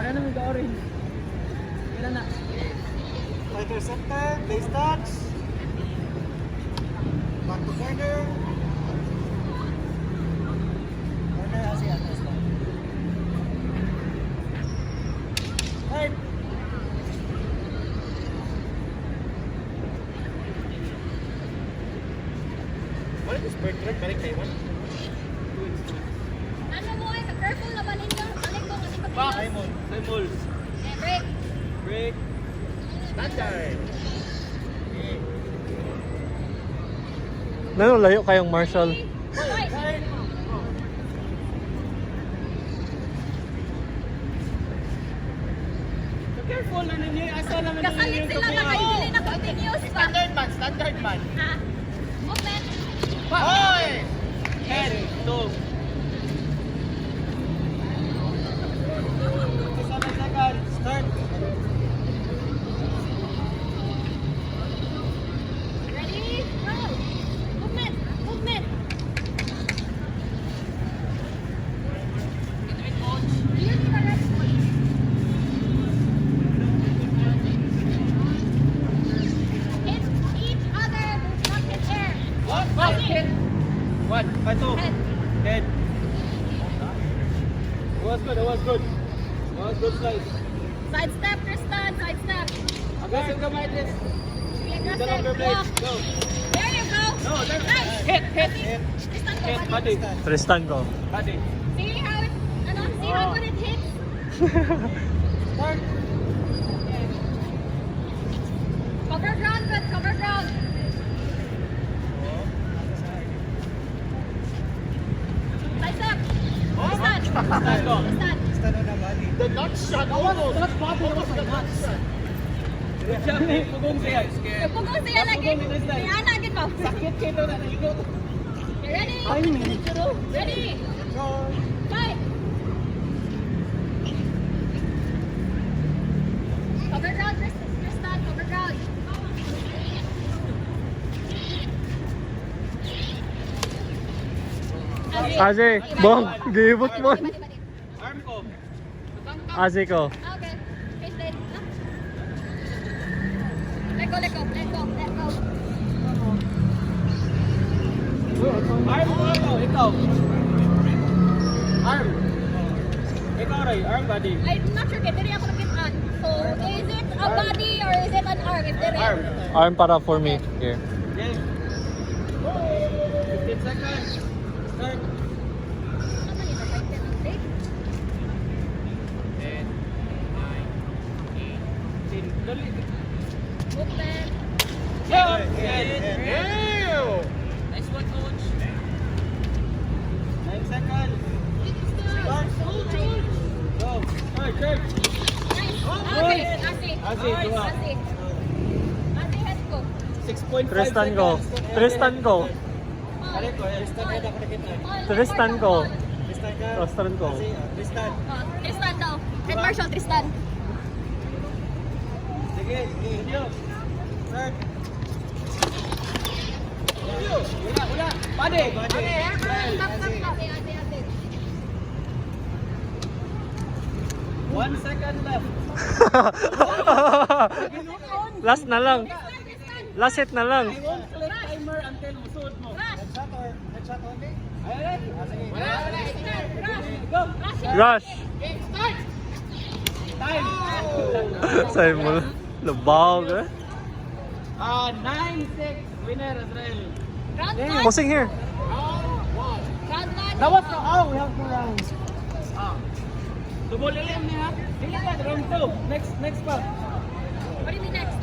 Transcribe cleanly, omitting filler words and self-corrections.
Para naman ka orange. Ilan na? Fighter center, base touch. Back to corner. Corner, Asia. Right. What is bird track? Balik Taiwan. Ano mo eh, careful na balin ka. Balik ko kasi pag Simon. Eh, break. Break. Standard. Ano, layo kayong Marshall. Right. Careful na ninyo. Asa naman Kasalit sila na kayo dili na continuous pa. Standard man. Ha? Movement. Hoy! 10, 2. 7 seconds. Start. Ready? Go. Movement. Movement. You need a rest. Hit each other. Not hit air. What? Hit. One. Two. Head. Head. It was good. It was good. It was good slice. Side step, Tristan. Side step. Aggressive ka, Maitis. Be The longer aggressive. blades. Walk. Go. There you go. No, there. Nice. Hit, hit. Tristan, go, Hit, buddy. body. Tristan ko. Body. See how it, see how good it hits? Start. Cover ground, good, cover ground. Side step. Tristan. Tristan, go. Tristan. Stand on the body. The nut shot. Almost. That's body. Almost the nut shot. Good job, eh. Pugong siya. Pugong siya lagi. May ana, gid mo. Sakit kayo na naligo. You ready? Ready? Control. Fight. Cover ground, Tristan. Cover ground. Aze, bong, gibot mo. Arm ko. Aze ko. Okay. Face it. Let go, let go, let go, let go. Arm ko ako. Ikaw. Arm. Ikaw, Ray. Arm, body. I'm not sure kaya diri ako nakitaan. So, is it a body or is it an arm? If diri. Arm. Arm para for me. Here. Game. 15 seconds. Start. Ano man ito? 5, 10, break? 10, 9, 8, 10. Dali. Movement. Yeah. Yeah. Nice one, coach. 9 seconds. Start. Go. Start, start. Nice. Okay. Asi. Asi, dua. Asi. Asi, head ko. 6.5 Tristan ko. Tristan ko. Kali ko, eh. Tristan ka nakakita. Tristan ko. Tristan ka. Tristan ko. Tristan. Tristan daw. Head marshal, Tristan. Sige, video. Start. Wala. Body. Body. Tap, tap, tap. Ate. 1 second left. Last na lang. Last hit na lang. I won't click timer until musuot mo. Headshot only. Ayan. Sige. Go. Rush. Time. Sa'yo mo. Labaw ka. 9-6. Winner, Israel. Round 1. Posing here. Round 1. That was the we have 2 rounds. Double ilim niya. Dili ka, round 2. Next pa. What do you mean next?